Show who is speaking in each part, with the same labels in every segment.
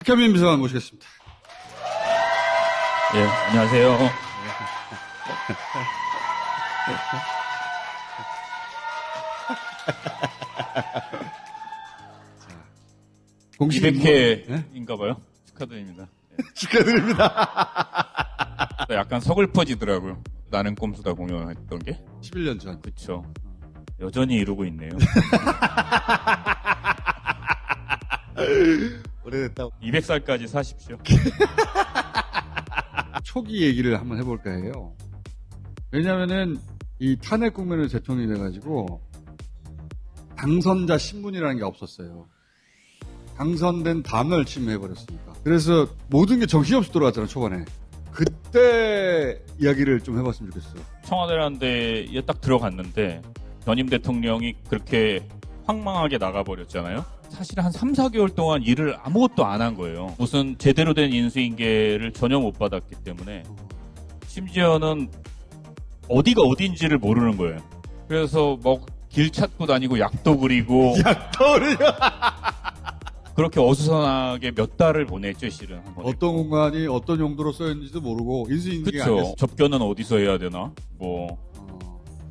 Speaker 1: 박현민 비서관 모시겠습니다.
Speaker 2: 예, 안녕하세요.
Speaker 1: 공식
Speaker 2: 200회인가 봐요. 축하드립니다.
Speaker 1: 축하드립니다.
Speaker 2: 약간 서글퍼지더라고요. 나는 꼼수다 공연했던 게.
Speaker 1: 11년 전.
Speaker 2: 그쵸. 여전히 이루고 있네요.
Speaker 1: 오래됐다.
Speaker 2: 200살까지 사십시오.
Speaker 1: 초기 얘기를 한번 해볼까 해요. 왜냐면은 이 탄핵 국면에서 대통령이 돼가지고 당선자 신문이라는 게 없었어요. 당선된 다음날 침해해버렸으니까. 그래서 모든 게 정신없이 돌아갔잖아, 초반에. 그때 이야기를 좀 해봤으면 좋겠어요.
Speaker 2: 청와대라는 데에 딱 들어갔는데 전임 대통령이 그렇게 황망하게 나가버렸잖아요. 사실 한 3, 4개월 동안 일을 아무것도 안 한 거예요. 무슨 제대로 된 인수인계를 전혀 못 받았기 때문에 심지어는 어디가 어딘지를 모르는 거예요. 그래서 뭐 길 찾고 다니고 약도 그리고
Speaker 1: 약도를요?
Speaker 2: 그렇게 어수선하게 몇 달을 보냈죠, 실은. 한 번에.
Speaker 1: 어떤 공간이 어떤 용도로 쓰였는지도 모르고 인수인계가 안
Speaker 2: 그쵸.
Speaker 1: 됐어.
Speaker 2: 접견은 어디서 해야 되나? 뭐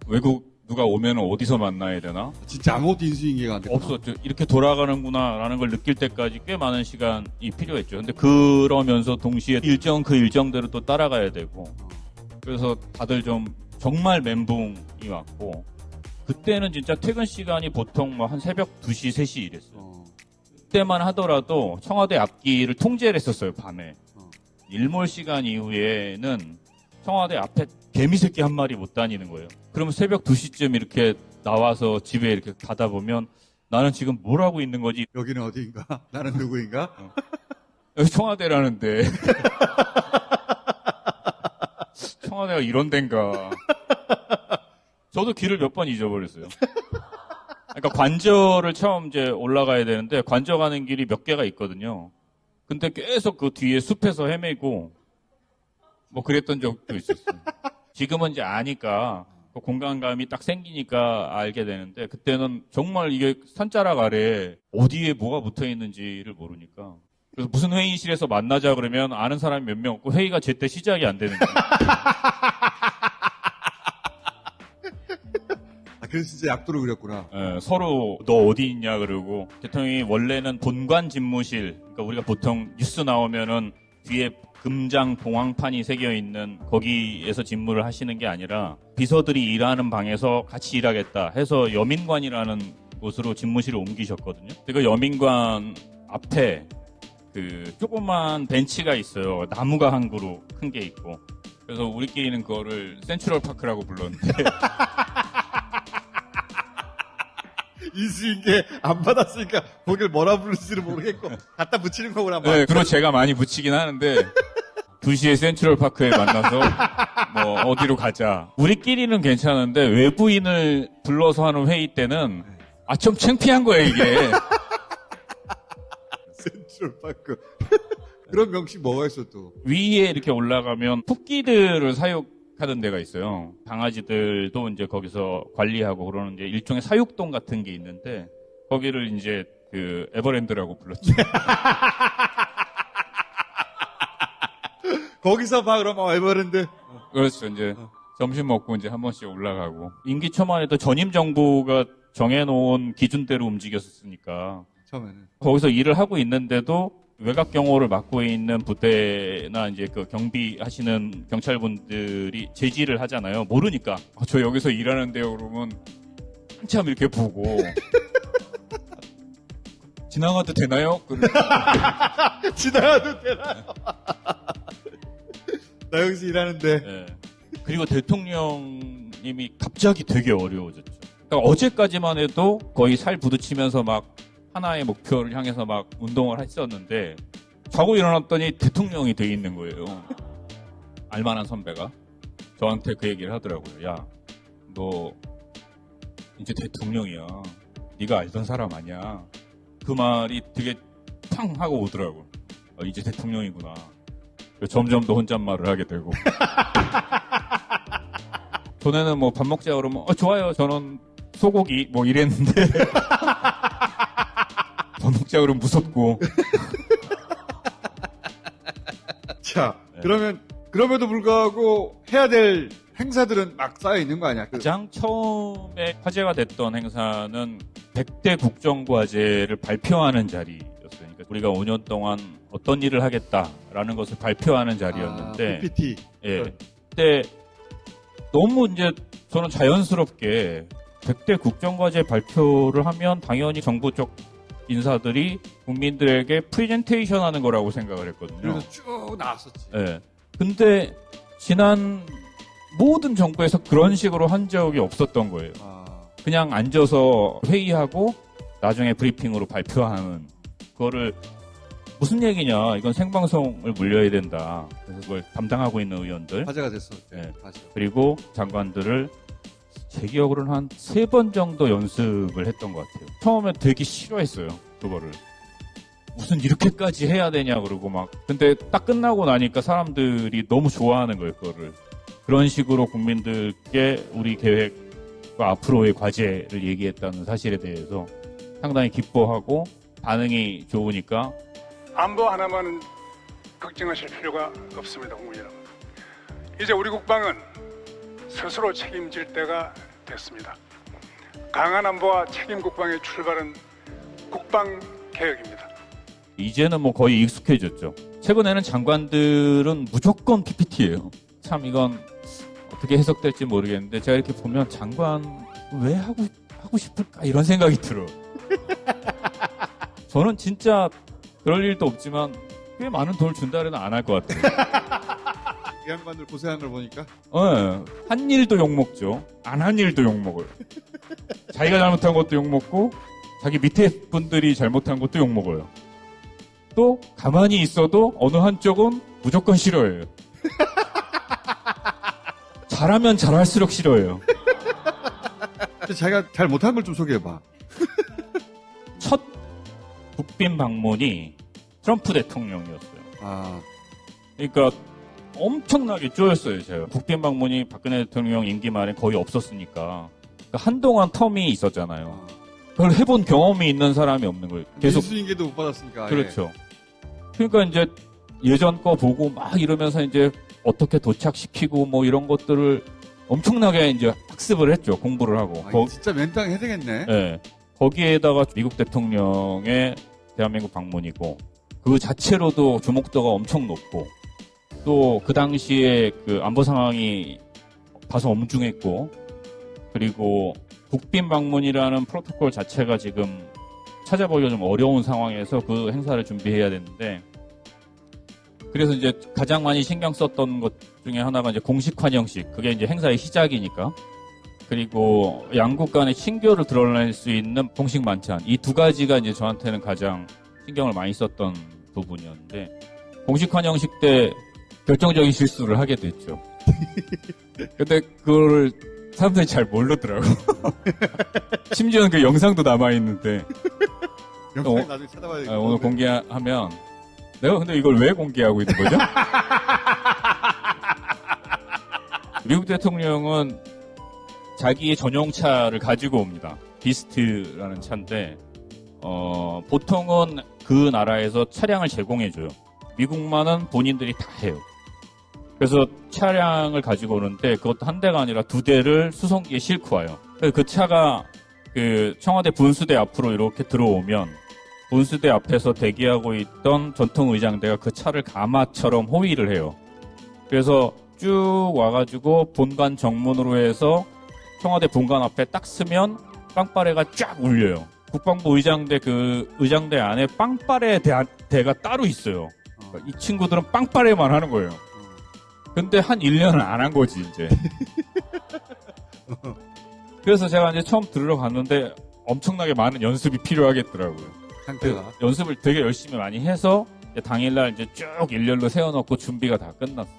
Speaker 2: 외국 누가 오면 어디서 만나야 되나?
Speaker 1: 진짜 아무것도 인수인계가 안 됐구나.
Speaker 2: 없었죠. 이렇게 돌아가는구나라는 걸 느낄 때까지 꽤 많은 시간이 필요했죠. 근데 그러면서 동시에 그 일정대로 또 따라가야 되고. 그래서 다들 좀 정말 멘붕이 왔고. 그때는 진짜 퇴근 시간이 보통 뭐 한 새벽 2시, 3시 이랬어요. 그때만 하더라도 청와대 앞길을 통제를 했었어요, 밤에. 일몰 시간 이후에는 청와대 앞에 개미새끼 한 마리 못 다니는 거예요. 그러면 새벽 2시쯤 이렇게 나와서 집에 이렇게 가다 보면 나는 지금 뭘 하고 있는 거지?
Speaker 1: 여기는 어디인가? 나는 누구인가?
Speaker 2: 여기 청와대라는데. 청와대가 이런 데인가. 저도 길을 몇 번 잊어버렸어요. 그러니까 관저를 처음 이제 올라가야 되는데 관저 가는 길이 몇 개가 있거든요. 근데 계속 그 뒤에 숲에서 헤매고 뭐 그랬던 적도 있었어요. 지금은 이제 아니까 그 공간감이 딱 생기니까 알게 되는데 그때는 정말 이게 산자락 아래 어디에 뭐가 붙어 있는지를 모르니까 그래서 무슨 회의실에서 만나자 그러면 아는 사람이 몇 명 없고 회의가 제때 시작이 안 되는 거예요.
Speaker 1: 그래서 진짜 약도를 그렸구나.
Speaker 2: 예, 서로 너 어디 있냐 그러고 대통령이 원래는 본관 집무실 그러니까 우리가 보통 뉴스 나오면은 뒤에 금장 봉황판이 새겨 있는 거기에서 집무를 하시는 게 아니라 비서들이 일하는 방에서 같이 일하겠다 해서 여민관이라는 곳으로 집무실을 옮기셨거든요. 그 여민관 앞에 그 조그만 벤치가 있어요. 나무가 한 그루 큰 게 있고 그래서 우리끼리는 그거를 센트럴 파크라고 불렀는데
Speaker 1: 인수인계 안 받았으니까 거길 뭐라 부르는지를 모르겠고 갖다 붙이는 거구나.
Speaker 2: 네, 그리고 제가 많이 붙이긴 하는데 2시에 센트럴 파크에 만나서 뭐 어디로 가자. 우리끼리는 괜찮은데 외부인을 불러서 하는 회의 때는 좀 창피한 거예요 이게.
Speaker 1: 센트럴파크. 그런 명칭 뭐가 있어 또?
Speaker 2: 위에 이렇게 올라가면 토끼들을 사육하는 데가 있어요. 강아지들도 이제 거기서 관리하고 그러는 이제 일종의 사육동 같은 게 있는데 거기를 이제 그 에버랜드라고 불렀죠.
Speaker 1: 거기서 봐 그럼 에버랜드.
Speaker 2: 그렇죠. 이제 점심 먹고 이제 한 번씩 올라가고 임기 초만 해도 전임 정부가 정해놓은 기준대로 움직였으니까
Speaker 1: 처음에는.
Speaker 2: 거기서 일을 하고 있는데도 외곽 경호를 맡고 있는 부대나 이제 그 경비하시는 경찰분들이 제지를 하잖아요. 모르니까 저 여기서 일하는데요. 그러면 한참 이렇게 보고 지나가도 되나요?
Speaker 1: 지나가도 되나요? 나 여기서 일하는데.
Speaker 2: 네. 그리고 대통령님이 갑자기 되게 어려워졌죠. 그러니까 어제까지만 해도 거의 살 부딪히면서 막 하나의 목표를 향해서 막 운동을 했었는데 자고 일어났더니 대통령이 돼 있는 거예요. 알만한 선배가 저한테 그 얘기를 하더라고요. 야, 너 이제 대통령이야. 네가 알던 사람 아니야. 그 말이 되게 팡 하고 오더라고요. 이제 대통령이구나. 점점 더 혼잣말을 하게 되고. 전에는 뭐 밥 먹자 그러면 좋아요. 저는 소고기 뭐 이랬는데 밥 먹자 그러면 무섭고
Speaker 1: 자,
Speaker 2: 네.
Speaker 1: 그러면 그럼에도 불구하고 해야 될 행사들은 막 쌓여 있는 거 아니야?
Speaker 2: 가장 처음에 화제가 됐던 행사는 100대 국정과제를 발표하는 자리였어요. 그러니까 우리가 5년 동안 어떤 일을 하겠다라는 것을 발표하는 자리였는데,
Speaker 1: PPT.
Speaker 2: 예. 그때 너무 이제 저는 자연스럽게 100대 국정과제 발표를 하면 당연히 정부 쪽 인사들이 국민들에게 프레젠테이션 하는 거라고 생각을 했거든요.
Speaker 1: 그래서 쭉 나왔었지.
Speaker 2: 예. 근데 지난 모든 정부에서 그런 식으로 한 적이 없었던 거예요. 그냥 앉아서 회의하고 나중에 브리핑으로 발표하는 그거를 무슨 얘기냐, 이건 생방송을 물려야 된다. 그래서 그걸 담당하고 있는 의원들
Speaker 1: 화제가 됐어.
Speaker 2: 네.
Speaker 1: 맞아.
Speaker 2: 그리고 장관들을 제 기억으로는 한 3번 정도 연습을 했던 것 같아요. 처음에 되게 싫어했어요, 그거를. 무슨 이렇게까지 해야 되냐 그러고 막. 근데 딱 끝나고 나니까 사람들이 너무 좋아하는 거예요, 그거를. 그런 식으로 국민들께 우리 계획과 앞으로의 과제를 얘기했다는 사실에 대해서 상당히 기뻐하고 반응이 좋으니까
Speaker 3: 안보 하나만은 걱정하실 필요가 없습니다, 국민 여러분. 이제 우리 국방은 스스로 책임질 때가 됐습니다. 강한 안보와 책임 국방의 출발은 국방 개혁입니다.
Speaker 2: 이제는 뭐 거의 익숙해졌죠. 최근에는 장관들은 무조건 PPT예요. 참 이건 어떻게 해석될지 모르겠는데 제가 이렇게 보면 장관 왜 하고 싶을까 이런 생각이 들어요. 저는 진짜 그럴 일도 없지만 꽤 많은 돈을 준다면 안 할 것 같아요.
Speaker 1: 이 양반들 고생하는 걸 보니까
Speaker 2: 한 일도 욕먹죠. 안 한 일도 욕먹어요. 자기가 잘못한 것도 욕먹고 자기 밑에 분들이 잘못한 것도 욕먹어요. 또 가만히 있어도 어느 한쪽은 무조건 싫어해요. 잘하면 잘할수록 싫어해요.
Speaker 1: 근데 자기가 잘 못한 걸 좀 소개해봐.
Speaker 2: 첫 국빈 방문이 트럼프 대통령이었어요. 그러니까 엄청나게 쪼였어요, 제가. 국빈 방문이 박근혜 대통령 임기 말에 거의 없었으니까. 그러니까 한동안 텀이 있었잖아요. 그걸 해본 경험이 있는 사람이 없는 거예요. 계속.
Speaker 1: 민수인계도 못 받았으니까.
Speaker 2: 그렇죠. 그러니까 이제 예전 거 보고 막 이러면서 이제 어떻게 도착시키고 뭐 이런 것들을 엄청나게 이제 학습을 했죠. 공부를 하고.
Speaker 1: 진짜 맨땅 해야 되겠네.
Speaker 2: 네. 거기에다가 미국 대통령의 대한민국 방문이고 그 자체로도 주목도가 엄청 높고 또 그 당시에 그 안보 상황이 다소 엄중했고 그리고 국빈 방문이라는 프로토콜 자체가 지금 찾아보기가 좀 어려운 상황에서 그 행사를 준비해야 되는데 그래서 이제 가장 많이 신경 썼던 것 중에 하나가 이제 공식 환영식. 그게 이제 행사의 시작이니까. 그리고 양국 간의 친교를 드러낼 수 있는 공식 만찬. 이 두 가지가 이제 저한테는 가장 신경을 많이 썼던 부분이었는데 공식 환영식 때 결정적인 실수를 하게 됐죠. 근데 그걸 사람들이 잘 모르더라고. 심지어는 그 영상도 남아있는데.
Speaker 1: 영상 나중에 찾아봐야 되겠다.
Speaker 2: 오늘 공개하면 내가 근데 이걸 왜 공개하고 있는 거죠? 미국 대통령은 자기의 전용차를 가지고 옵니다. 비스트라는 차인데 보통은 그 나라에서 차량을 제공해줘요. 미국만은 본인들이 다 해요. 그래서 차량을 가지고 오는데 그것도 한 대가 아니라 2대를 수송기에 싣고 와요. 그래서 그 차가 그 청와대 분수대 앞으로 이렇게 들어오면 분수대 앞에서 대기하고 있던 전통의장대가 그 차를 가마처럼 호위를 해요. 그래서 쭉 와가지고 본관 정문으로 해서 청와대 본관 앞에 딱 쓰면 빵빠레가 쫙 울려요. 국방부 의장대 그 의장대 안에 빵빠레 대가 따로 있어요. 그러니까 이 친구들은 빵빠레만 하는 거예요. 근데 한 1년을 안 한 거지 이제. 그래서 제가 이제 처음 들으러 갔는데 엄청나게 많은 연습이 필요하겠더라고요.
Speaker 1: 상태가.
Speaker 2: 연습을 되게 열심히 많이 해서 이제 당일날 이제 쭉 일렬로 세워놓고 준비가 다 끝났어.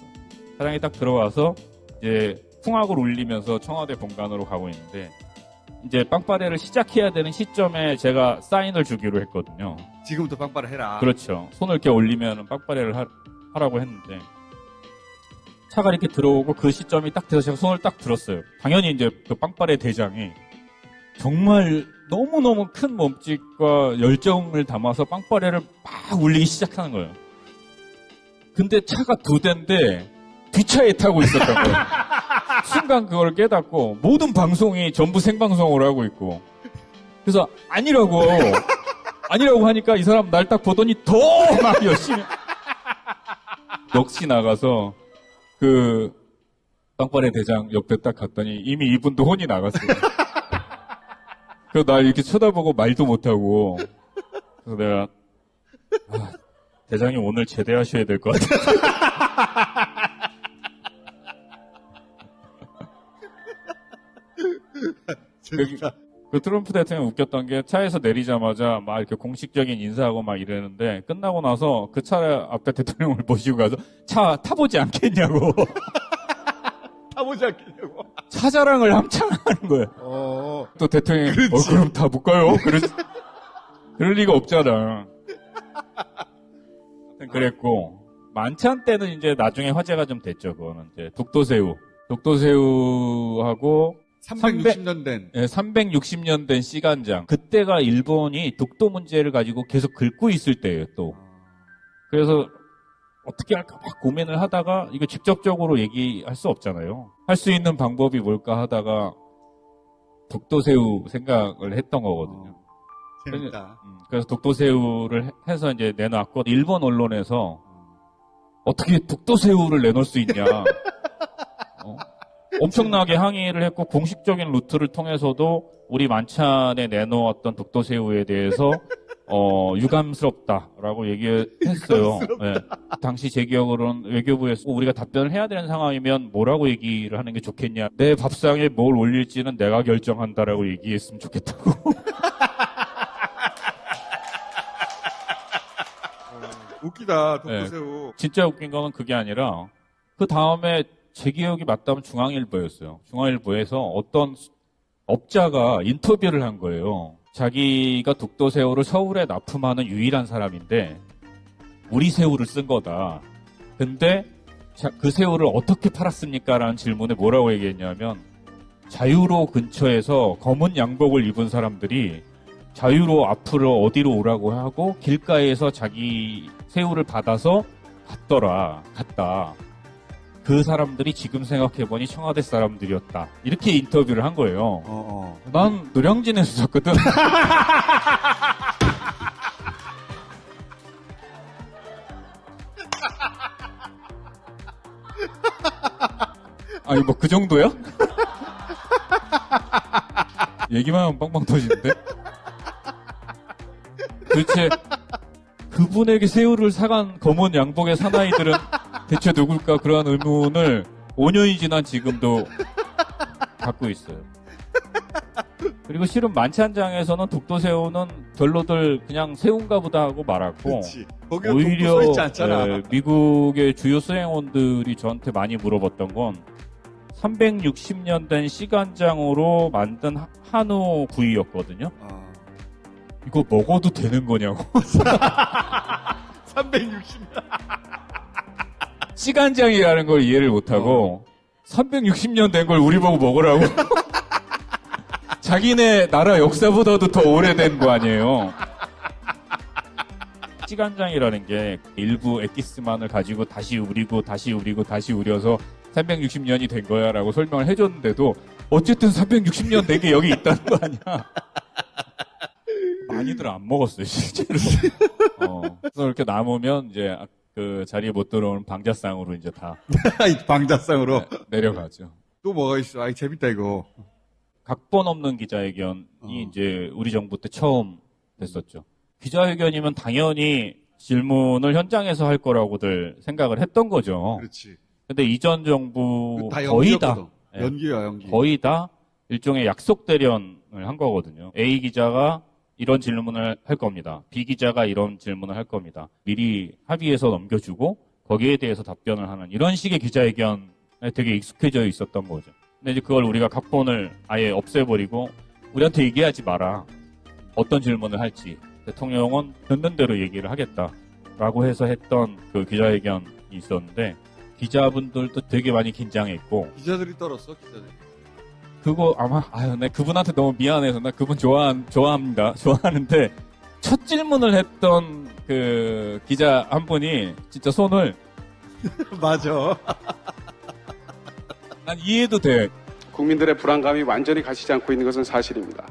Speaker 2: 차량이 딱 들어와서 이제 풍악을 울리면서 청와대 본관으로 가고 있는데 이제 빵빠레를 시작해야 되는 시점에 제가 사인을 주기로 했거든요.
Speaker 1: 지금부터 빵빠레 해라.
Speaker 2: 그렇죠. 손을 이렇게 올리면 빵빠레를 하라고 했는데 차가 이렇게 들어오고 그 시점이 딱 돼서 제가 손을 딱 들었어요. 당연히 이제 그 빵빠레 대장이 정말 너무너무 큰 몸짓과 열정을 담아서 빵빠레를 막 울리기 시작하는 거예요. 근데 차가 2대인데 뒷차에 타고 있었던 거예요. 순간 그걸 깨닫고 모든 방송이 전부 생방송으로 하고 있고. 그래서 아니라고 하니까 이 사람 날 딱 보더니 더 막 열심히 넋이 나가서 그 빵빠레 대장 옆에 딱 갔더니 이미 이분도 혼이 나갔어요. 그래서 날 이렇게 쳐다보고 말도 못하고. 그래서 내가 대장님 오늘 제대하셔야 될 것 같아요. 그 트럼프 대통령 웃겼던 게 차에서 내리자마자 막 이렇게 공식적인 인사하고 막 이러는데 끝나고 나서 그 차 앞에 대통령을 모시고 가서 차 타보지 않겠냐고.
Speaker 1: 타보지 않겠냐고.
Speaker 2: 차 자랑을 한참 하는 거예요. 또 대통령이 그럼 타볼까요? 그럴 리가 없잖아. 그랬고 만찬 때는 이제 나중에 화제가 좀 됐죠. 그거는 이제 독도새우하고
Speaker 1: 360년 된.
Speaker 2: 360년 된 시간장. 그때가 일본이 독도 문제를 가지고 계속 긁고 있을 때예요, 또. 그래서 어떻게 할까 막 고민을 하다가 이거 직접적으로 얘기할 수 없잖아요. 할 수 있는 방법이 뭘까 하다가 독도새우 생각을 했던 거거든요.
Speaker 1: 재밌다.
Speaker 2: 그래서 독도새우를 해서 이제 내놨고 일본 언론에서 어떻게 독도새우를 내놓을 수 있냐. 엄청나게 항의를 했고 공식적인 루트를 통해서도 우리 만찬에 내놓았던 독도새우에 대해서 유감스럽다라고 얘기했어요. 네. 당시 제 기억으로는 외교부에서 우리가 답변을 해야 되는 상황이면 뭐라고 얘기를 하는 게 좋겠냐. 내 밥상에 뭘 올릴지는 내가 결정한다라고 얘기했으면 좋겠다고.
Speaker 1: 웃기다, 독도새우.
Speaker 2: 진짜 웃긴 거는 그게 아니라 그 다음에 제 기억이 맞다면 중앙일보였어요. 중앙일보에서 어떤 업자가 인터뷰를 한 거예요. 자기가 독도새우를 서울에 납품하는 유일한 사람인데 우리 새우를 쓴 거다. 근데 그 새우를 어떻게 팔았습니까? 라는 질문에 뭐라고 얘기했냐면 자유로 근처에서 검은 양복을 입은 사람들이 자유로 앞으로 어디로 오라고 하고 길가에서 자기 새우를 받아서 갔다. 그 사람들이 지금 생각해보니 청와대 사람들이었다. 이렇게 인터뷰를 한 거예요. 난 노량진에서 샀거든. 아니 뭐 그 정도야? 얘기만 하면 빵빵 터지는데? 도대체 그분에게 새우를 사간 검은 양복의 사나이들은 대체 누굴까 그런 의문을 5년이 지난 지금도 갖고 있어요. 그리고 실은 만찬장에서는 독도새우는 별로들 그냥 새우인가 보다 하고 말았고 오히려 미국의 주요 수행원들이 저한테 많이 물어봤던 건 360년 된 시간장으로 만든 한우 구이였거든요. 이거 먹어도 되는 거냐고.
Speaker 1: 360년.
Speaker 2: 시간장이라는 걸 이해를 못하고 360년 된 걸 우리 보고 먹으라고. 자기네 나라 역사보다도 더 오래된 거 아니에요. 시간장이라는 게 일부 엑기스만을 가지고 다시 우리고 다시 우려서 360년이 된 거야 라고 설명을 해줬는데도 어쨌든 360년 된 게 여기 있다는 거 아니야. 많이들 안 먹었어요, 실제로. 그래서 이렇게 남으면 이제 그 자리에 못 들어오는 방자상으로 이제 다.
Speaker 1: 방자상으로.
Speaker 2: 내려가죠.
Speaker 1: 또 뭐가 있어? 아이, 재밌다, 이거.
Speaker 2: 각본 없는 기자회견이 이제 우리 정부 때 처음 됐었죠. 기자회견이면 당연히 질문을 현장에서 할 거라고들 생각을 했던 거죠.
Speaker 1: 그렇지.
Speaker 2: 근데 이전 정부
Speaker 1: 다
Speaker 2: 거의 다.
Speaker 1: 연기야, 연기.
Speaker 2: 거의 다 일종의 약속 대련을 한 거거든요. A 기자가 이런 질문을 할 겁니다. B 기자가 이런 질문을 할 겁니다. 미리 합의해서 넘겨주고 거기에 대해서 답변을 하는 이런 식의 기자회견에 되게 익숙해져 있었던 거죠. 근데 이제 그걸 우리가 각본을 아예 없애버리고 우리한테 얘기하지 마라. 어떤 질문을 할지. 대통령은 듣는 대로 얘기를 하겠다라고 해서 했던 그 기자회견이 있었는데 기자분들도 되게 많이 긴장했고
Speaker 1: 기자들이 떨었어, 기자들이.
Speaker 2: 그거 아마 내 그분한테 너무 미안해서 나 그분 좋아합니다. 좋아하는데 첫 질문을 했던 그 기자 한 분이 진짜 손을
Speaker 1: 맞아.
Speaker 2: 난 이해도 돼.
Speaker 4: 국민들의 불안감이 완전히 가시지 않고 있는 것은 사실입니다.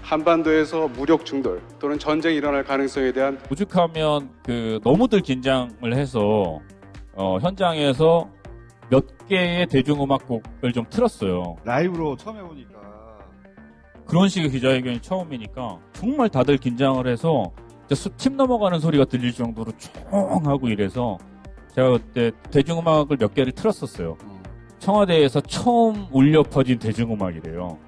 Speaker 4: 한반도에서 무력 충돌 또는 전쟁이 일어날 가능성에 대한
Speaker 2: 오죽하면 너무들 긴장을 해서 현장에서 몇 개의 대중음악곡을 좀 틀었어요.
Speaker 1: 라이브로 처음 해보니까.
Speaker 2: 그런 식의 기자회견이 처음이니까 정말 다들 긴장을 해서 침 넘어가는 소리가 들릴 정도로 조용하고 이래서 제가 그때 대중음악을 몇 개를 틀었었어요. 청와대에서 처음 울려 퍼진 대중음악이래요.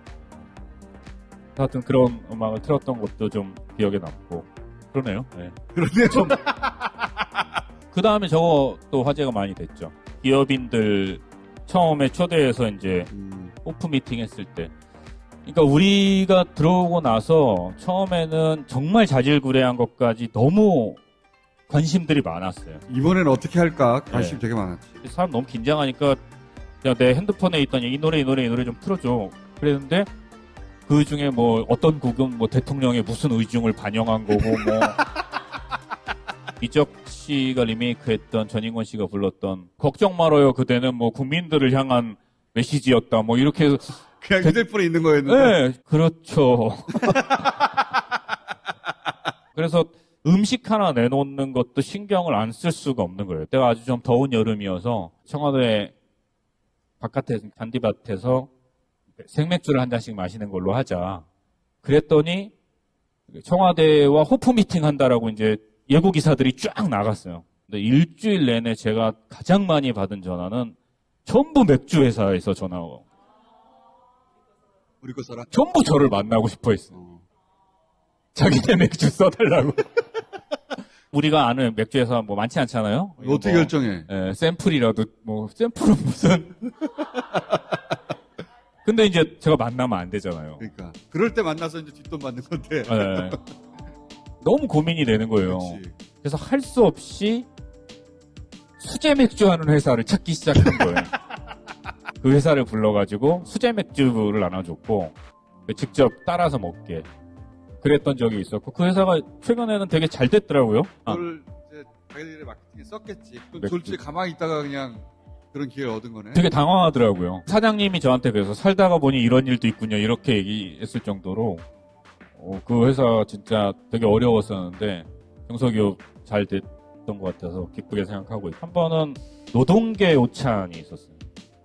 Speaker 2: 하여튼 그런 음악을 틀었던 것도 좀 기억에 남고 그러네요. 네.
Speaker 1: 그런데 좀.
Speaker 2: 그 다음에 저것도 화제가 많이 됐죠. 기업인들 처음에 초대해서 이제 오프 미팅 했을 때. 그러니까 우리가 들어오고 나서 처음에는 정말 자질구레한 것까지 너무 관심들이 많았어요.
Speaker 1: 이번에는 어떻게 할까? 관심이
Speaker 2: 네.
Speaker 1: 되게 많았지.
Speaker 2: 사람 너무 긴장하니까 야, 내 핸드폰에 있던 이 노래 좀 틀어줘. 그랬는데 그 중에 뭐 어떤 곡은 뭐 대통령의 무슨 의중을 반영한 거고 뭐 이적 씨가 리메이크했던 전인권 씨가 불렀던 걱정 말아요 그대는 뭐 국민들을 향한 메시지였다 뭐 이렇게 해서
Speaker 1: 그냥 휴대폰에 있는 거였는데.
Speaker 2: 네 그렇죠. 그래서 음식 하나 내놓는 것도 신경을 안 쓸 수가 없는 거예요. 때가 아주 좀 더운 여름이어서 청와대 바깥에 잔디밭에서 생맥주를 한 잔씩 마시는 걸로 하자. 그랬더니 청와대와 호프 미팅 한다라고 이제 예고 기사들이 쫙 나갔어요. 근데 일주일 내내 제가 가장 많이 받은 전화는 전부 맥주 회사에서 전화가
Speaker 1: 우리 거 써라.
Speaker 2: 전부 저를 만나고 싶어 했어요. 자기네 맥주 써달라고. 우리가 아는 맥주 회사 뭐 많지 않잖아요.
Speaker 1: 어떻게
Speaker 2: 뭐,
Speaker 1: 결정해?
Speaker 2: 샘플이라도 뭐 샘플은 무슨. 근데 이제 제가 만나면 안 되잖아요.
Speaker 1: 그러니까 그럴 때 만나서 이제 뒷돈 받는 건데.
Speaker 2: 네. 너무 고민이 되는 거예요.
Speaker 1: 그렇지.
Speaker 2: 그래서 할 수 없이 수제 맥주 하는 회사를 찾기 시작한 거예요. 그 회사를 불러가지고 수제 맥주를 나눠줬고 직접 따라서 먹게 그랬던 적이 있었고 그 회사가 최근에는 되게 잘 됐더라고요.
Speaker 1: 그걸 이제 자기들이 마케팅에 썼겠지. 그럼
Speaker 2: 맥주.
Speaker 1: 솔직히 가만히 있다가 그냥 그런 기회를 얻은 거네.
Speaker 2: 되게 당황하더라고요. 사장님이 저한테 그래서 살다가 보니 이런 일도 있군요. 이렇게 얘기했을 정도로 그 회사 진짜 되게 어려웠었는데 중소기업 잘 됐던 것 같아서 기쁘게 생각하고 있어요. 한 번은 노동계 오찬이 있었어요.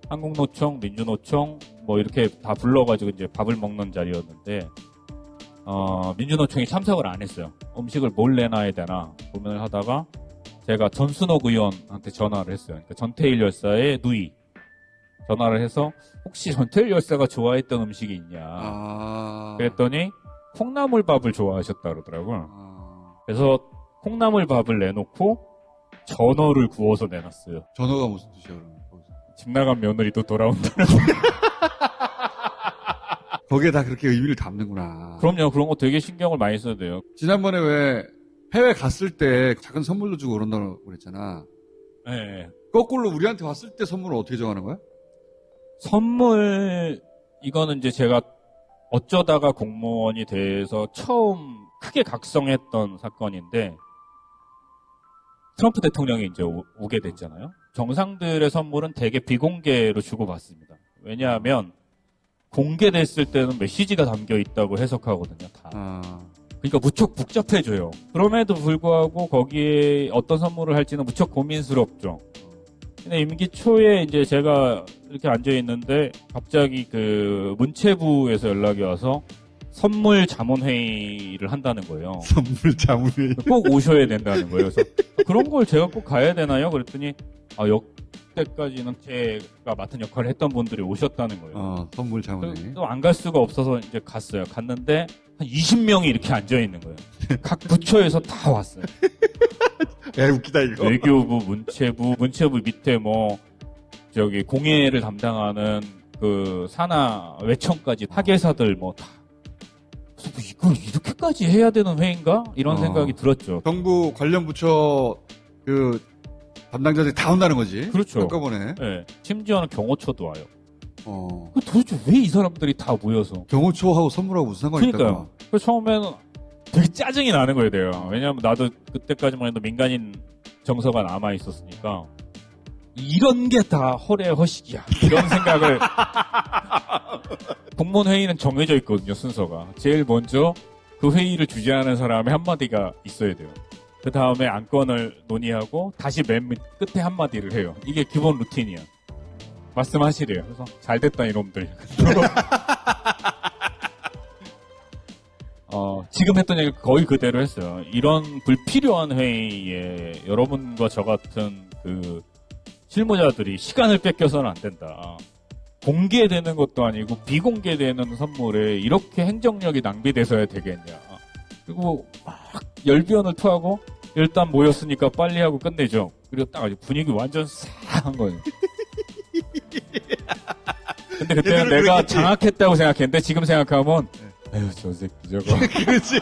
Speaker 2: 한국노총, 민주노총 뭐 이렇게 다 불러가지고 이제 밥을 먹는 자리였는데 민주노총이 참석을 안 했어요. 음식을 뭘 내놔야 되나 고민을 하다가 제가 전순옥 의원한테 전화를 했어요. 그러니까 전태일 열사의 누이 전화를 해서 혹시 전태일 열사가 좋아했던 음식이 있냐 그랬더니 콩나물밥을 좋아하셨다 그러더라고요. 그래서 콩나물밥을 내놓고 전어를 구워서 내놨어요.
Speaker 1: 전어가 무슨 뜻이야 그러면? 거기서.
Speaker 2: 집 나간 며느리도 돌아온다는.
Speaker 1: 거기에 다 그렇게 의미를 담는구나.
Speaker 2: 그럼요. 그런 거 되게 신경을 많이 써야 돼요.
Speaker 1: 지난번에 왜 해외 갔을 때 작은 선물도 주고 그런다고 그랬잖아.
Speaker 2: 네.
Speaker 1: 거꾸로 우리한테 왔을 때 선물을 어떻게 정하는 거야?
Speaker 2: 선물 이거는 이제 제가 어쩌다가 공무원이 돼서 처음 크게 각성했던 사건인데 트럼프 대통령이 이제 오게 됐잖아요. 정상들의 선물은 되게 비공개로 주고받습니다. 왜냐하면 공개됐을 때는 메시지가 담겨 있다고 해석하거든요. 다. 그러니까 무척 복잡해져요. 그럼에도 불구하고 거기에 어떤 선물을 할지는 무척 고민스럽죠. 근데 임기 초에 이제 제가 이렇게 앉아 있는데 갑자기 그 문체부에서 연락이 와서 선물 자문회의를 한다는 거예요.
Speaker 1: 선물 자문회의.
Speaker 2: 꼭 오셔야 된다는 거예요. 그래서 그런 걸 제가 꼭 가야 되나요? 그랬더니 역대까지는 제가 맡은 역할을 했던 분들이 오셨다는 거예요.
Speaker 1: 선물 자문회의.
Speaker 2: 또 안 갈 수가 없어서 이제 갔어요. 갔는데 한 20명이 이렇게 앉아 있는 거예요. 각 부처에서 다 왔어요.
Speaker 1: 야, 웃기다 이거.
Speaker 2: 외교부, 문체부 밑에 뭐 저기 공예를 담당하는 그 산하 외청까지 학예사들 뭐 다. 뭐 이걸 이렇게까지 해야 되는 회의인가? 이런 생각이 들었죠.
Speaker 1: 정부 관련 부처 그 담당자들이 다 온다는 거지.
Speaker 2: 그렇죠.
Speaker 1: 한꺼번에.
Speaker 2: 네. 심지어는 경호처도 와요.
Speaker 1: 어.
Speaker 2: 도대체 왜 이 사람들이 다 모여서?
Speaker 1: 경호처하고 선물하고 무슨 상관이 있다고?
Speaker 2: 그러니까요. 그래서 처음에는 되게 짜증이 나는 거예요, 돼요. 왜냐하면 나도 그때까지만 해도 민간인 정서가 남아 있었으니까 이런 게 다 허례 허식이야. 이런 생각을. 공무원 회의는 정해져 있거든요, 순서가. 제일 먼저 그 회의를 주재하는 사람의 한마디가 있어야 돼요. 그 다음에 안건을 논의하고 다시 맨 끝에 한마디를 해요. 이게 기본 루틴이야. 말씀하시래요. 그래서 잘 됐다 이놈들. 지금 했던 얘기 거의 그대로 했어요. 이런 불필요한 회의에 여러분과 저 같은 그 실무자들이 시간을 뺏겨서는 안 된다. 공개되는 것도 아니고 비공개되는 선물에 이렇게 행정력이 낭비돼서야 되겠냐. 그리고 막 열변을 토하고 일단 모였으니까 빨리 하고 끝내죠. 그리고 딱 아주 분위기 완전 싸한 거예요. 근데 그때는 내가 장악했다고 생각했는데 지금 생각하면 에휴 저 새끼 저거
Speaker 5: 그렇지.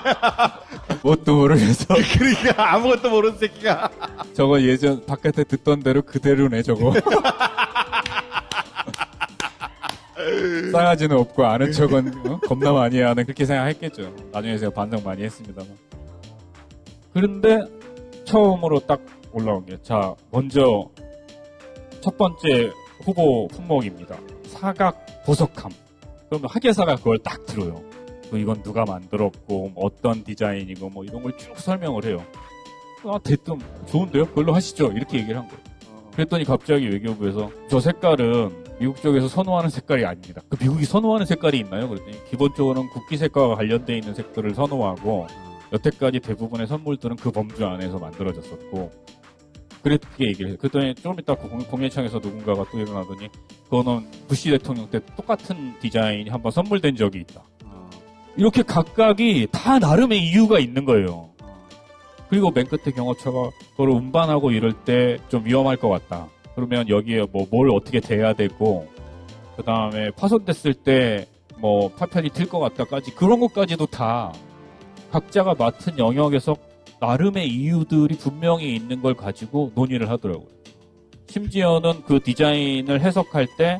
Speaker 2: 뭣도 모르겠어.
Speaker 5: 그러니까 아무것도 모르는 새끼가.
Speaker 2: 저거 예전 바깥에 듣던 대로 그대로네 저거. 싸가지는 없고 아는 척은 겁나 많이 하는 그렇게 생각했겠죠. 나중에 제가 반성 많이 했습니다만. 그런데 처음으로 딱 올라온 게 자 먼저 첫 번째 후보 품목입니다. 사각 보석함. 그럼 학예사가 그걸 딱 들어요. 이건 누가 만들었고 어떤 디자인이고 뭐 이런 걸 쭉 설명을 해요. 대뜸 좋은데요? 그걸로 하시죠. 이렇게 얘기를 한 거예요. 그랬더니 갑자기 외교부에서 저 색깔은 미국 쪽에서 선호하는 색깔이 아닙니다. 그 미국이 선호하는 색깔이 있나요? 그랬더니 기본적으로는 국기 색깔과 관련되어 있는 색깔을 선호하고 여태까지 대부분의 선물들은 그 범주 안에서 만들어졌었고 그렇게 얘기를 해요. 그랬더니 조금 이따 공예청에서 누군가가 또 일어나더니 그거는 부시 대통령 때 똑같은 디자인이 한번 선물된 적이 있다. 이렇게 각각이 다 나름의 이유가 있는 거예요. 그리고 맨 끝에 경호처가 그걸 운반하고 이럴 때 좀 위험할 것 같다. 그러면 여기에 뭐 뭘 어떻게 대야 되고 그 다음에 파손됐을 때 뭐 파편이 튈 것 같다까지 그런 것까지도 다 각자가 맡은 영역에서 나름의 이유들이 분명히 있는 걸 가지고 논의를 하더라고요. 심지어는 그 디자인을 해석할 때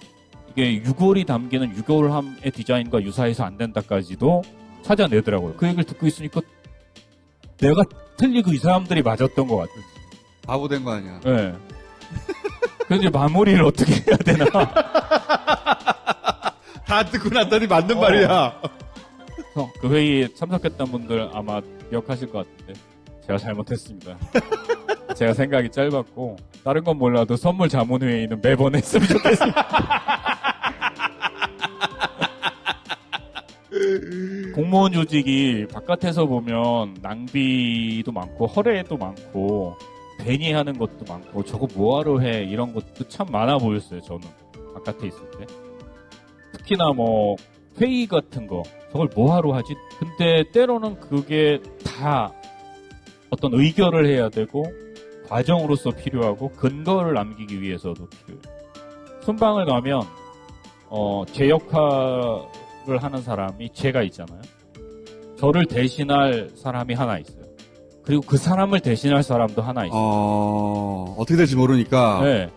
Speaker 2: 이게 유골이 담기는 유골함의 디자인과 유사해서 안 된다까지도 찾아내더라고요. 그 얘기를 듣고 있으니까 내가 틀리고 이 사람들이 맞았던 것 같아요.
Speaker 1: 바보 된 거 아니야.
Speaker 2: 네. 그래서 이제 마무리를 어떻게 해야 되나.
Speaker 5: 다 듣고 났더니 맞는 말이야.
Speaker 2: 그 회의에 참석했던 분들 아마 기억하실 것 같은데 제가 잘못했습니다. 제가 생각이 짧았고 다른 건 몰라도 선물 자문회의는 매번 했으면 좋겠습니다. 공무원 조직이 바깥에서 보면 낭비도 많고 허례도 많고 괜히 하는 것도 많고 저거 뭐하러 해 이런 것도 참 많아 보였어요. 저는 바깥에 있을 때 특히나 뭐 회의 같은 거 저걸 뭐하러 하지? 근데 때로는 그게 다 어떤 의결을 해야 되고 과정으로서 필요하고 근거를 남기기 위해서도 필요해요. 순방을 가면 제 역할을 하는 사람이 제가 있잖아요. 저를 대신할 사람이 하나 있어요. 그리고 그 사람을 대신할 사람도 하나 있어요.
Speaker 1: 어떻게 될지 모르니까.
Speaker 2: 네.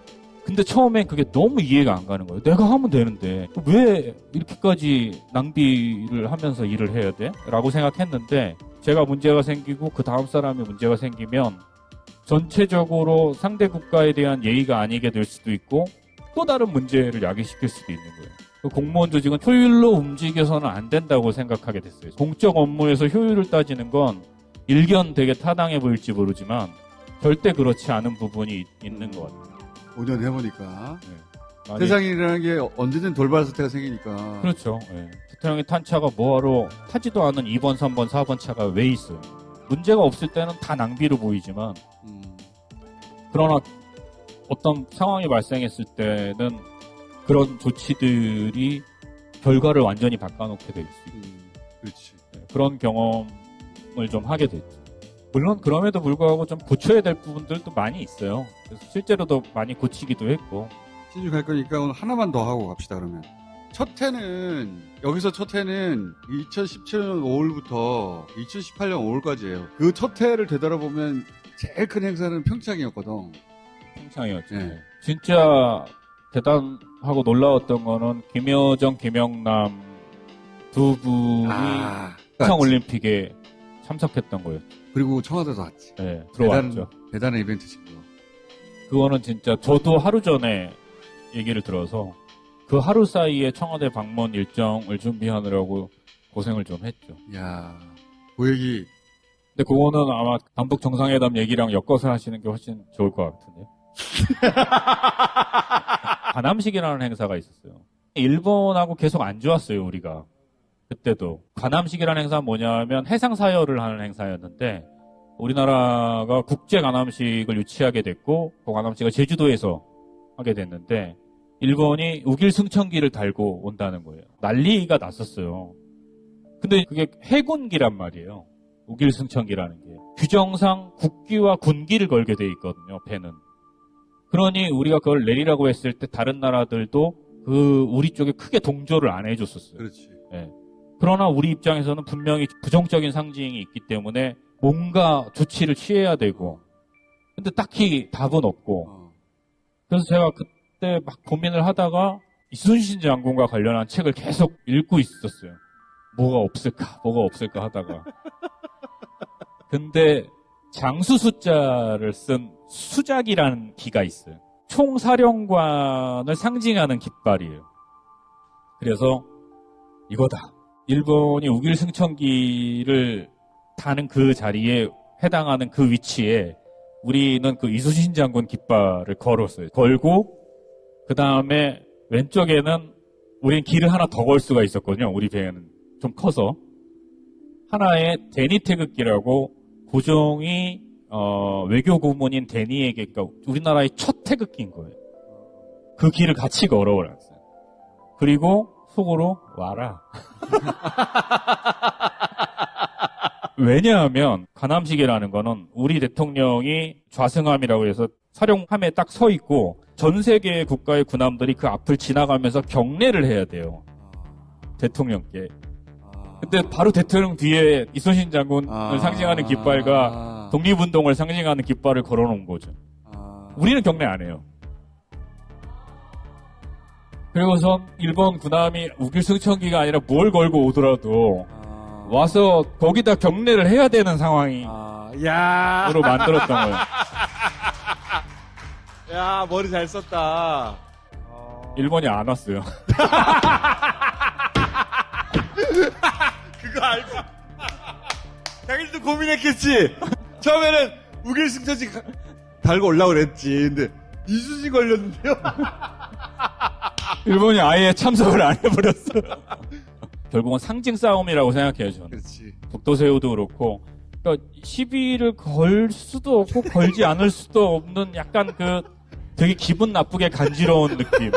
Speaker 2: 근데 처음엔 그게 너무 이해가 안 가는 거예요. 내가 하면 되는데 왜 이렇게까지 낭비를 하면서 일을 해야 돼? 라고 생각했는데 제가 문제가 생기고 그 다음 사람이 문제가 생기면 전체적으로 상대 국가에 대한 예의가 아니게 될 수도 있고 또 다른 문제를 야기시킬 수도 있는 거예요. 공무원 조직은 효율로 움직여서는 안 된다고 생각하게 됐어요. 공적 업무에서 효율을 따지는 건 일견 되게 타당해 보일지 모르지만 절대 그렇지 않은 부분이 있는 것 같아요.
Speaker 1: 5년 해보니까.
Speaker 2: 많이-
Speaker 1: 세상이라는 게 언제든 돌발 사태가 생기니까.
Speaker 2: 그렇죠. 예. 대통령이 탄 차가 뭐하러 타지도 않은 2번, 3번, 4번 차가 왜 있어요? 문제가 없을 때는 다 낭비로 보이지만 그러나 어떤 상황이 발생했을 때는 그런 조치들이 결과를 완전히 바꿔놓게 될 수 있고
Speaker 1: 그렇지.
Speaker 2: 그런 경험을 좀 하게 됐죠. 물론 그럼에도 불구하고 좀 고쳐야 될 부분들도 많이 있어요. 그래서 실제로도 많이 고치기도 했고
Speaker 1: 시주 갈 거니까 오늘 하나만 더 하고 갑시다, 그러면. 여기서 첫 해는 2017년 5월부터 2018년 5월까지예요. 그 첫 해를 되돌아보면 제일 큰 행사는 평창이었거든.
Speaker 2: 평창이었죠.
Speaker 1: 네.
Speaker 2: 진짜 대단하고 놀라웠던 거는 김여정, 김영남 두 분이 평창올림픽에 참석했던 거예요.
Speaker 1: 그리고 청와대도 왔지.
Speaker 2: 네, 들어왔죠.
Speaker 1: 대단한 이벤트지, 그거.
Speaker 2: 그거는 진짜 저도 하루 전에 얘기를 들어서 그 하루 사이에 청와대 방문 일정을 준비하느라고 고생을 좀 했죠.
Speaker 1: 야, 그 얘기
Speaker 2: 근데 그거는 아마 남북 정상회담 얘기랑 엮어서 하시는 게 훨씬 좋을 것 같은데요. 관함식이라는 행사가 있었어요. 일본하고 계속 안 좋았어요, 우리가. 그때도. 관함식이라는 행사는 뭐냐면 해상사열을 하는 행사였는데 우리나라가 국제 관함식을 유치하게 됐고 그 관함식을 제주도에서 하게 됐는데 일본이 우길 승천기를 달고 온다는 거예요. 난리가 났었어요. 근데 그게 해군기란 말이에요. 우길 승천기라는 게. 규정상 국기와 군기를 걸게 돼 있거든요, 배는. 그러니 우리가 그걸 내리라고 했을 때 다른 나라들도 우리 쪽에 크게 동조를 안 해줬었어요.
Speaker 1: 그렇지.
Speaker 2: 예. 그러나 우리 입장에서는 분명히 부정적인 상징이 있기 때문에 뭔가 조치를 취해야 되고, 근데 딱히 답은 없고, 그래서 제가 그때 막 고민을 하다가 이순신 장군과 관련한 책을 계속 읽고 있었어요. 뭐가 없을까 하다가. 근데 장수 숫자를 쓴 수작이라는 기가 있어요. 총사령관을 상징하는 깃발이에요. 그래서 이거다. 일본이 우길 승천기를 타는 그 자리에 해당하는 그 위치에 우리는 그 이순신 장군 깃발을 걸었어요. 걸고 그 다음에 왼쪽에는 우린 길을 하나 더 걸 수가 있었거든요. 우리 배는 좀 커서 하나의 데니 태극기라고 고종이 외교 고문인 데니에게, 그러니까 우리나라의 첫 태극기인 거예요. 그 길을 같이 걸어버렸어요. 그리고 속으로 와라. 왜냐하면 관함식이라는 거는 우리 대통령이 좌승함이라고 해서 사령함에 딱 서 있고 전 세계 국가의 군함들이 그 앞을 지나가면서 경례를 해야 돼요. 대통령께. 근데 바로 대통령 뒤에 이순신 장군을 상징하는 깃발과 독립운동을 상징하는 깃발을 걸어놓은 거죠. 우리는 경례 안 해요. 그리고서 일본 군함이 우길 승천기가 아니라 뭘 걸고 오더라도 와서 거기다 경례를 해야 되는 상황이
Speaker 5: 야,
Speaker 2: 으로 만들었던 거예요.
Speaker 5: 야, 머리 잘 썼다.
Speaker 2: 일본이 안 왔어요.
Speaker 5: 그거 알고. 자기들도 고민했겠지. 처음에는 우길 승천지 달고 올라고 그랬지. 근데 이순신 걸렸는데요.
Speaker 2: 일본이 아예 참석을 안 해버렸어요. 결국은 상징 싸움이라고 생각해요, 저는.
Speaker 1: 그렇지.
Speaker 2: 독도새우도 그렇고, 그러니까 시비를 걸 수도 없고 걸지 않을 수도 없는 약간 되게 기분 나쁘게 간지러운 느낌.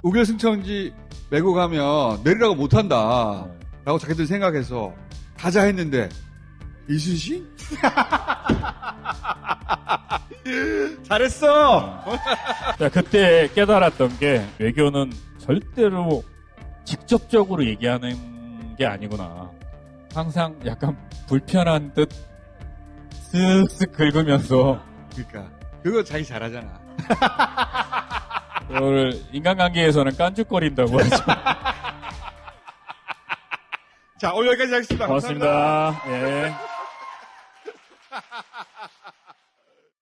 Speaker 1: 우길 승천지 메고 가면 내리라고 못한다. 라고 자기들 생각해서 가자 했는데 이순신?
Speaker 5: 잘했어.
Speaker 2: 그때 깨달았던 게 외교는 절대로 직접적으로 얘기하는 게 아니구나. 항상 약간 불편한 듯 쓱쓱 긁으면서
Speaker 1: 그러니까 그거 자기 잘하잖아.
Speaker 2: 그걸 인간관계에서는 깐죽거린다고 하죠.
Speaker 5: 자, 오늘 여기까지 하겠습니다. 감사합니다.
Speaker 2: 고맙습니다. 예.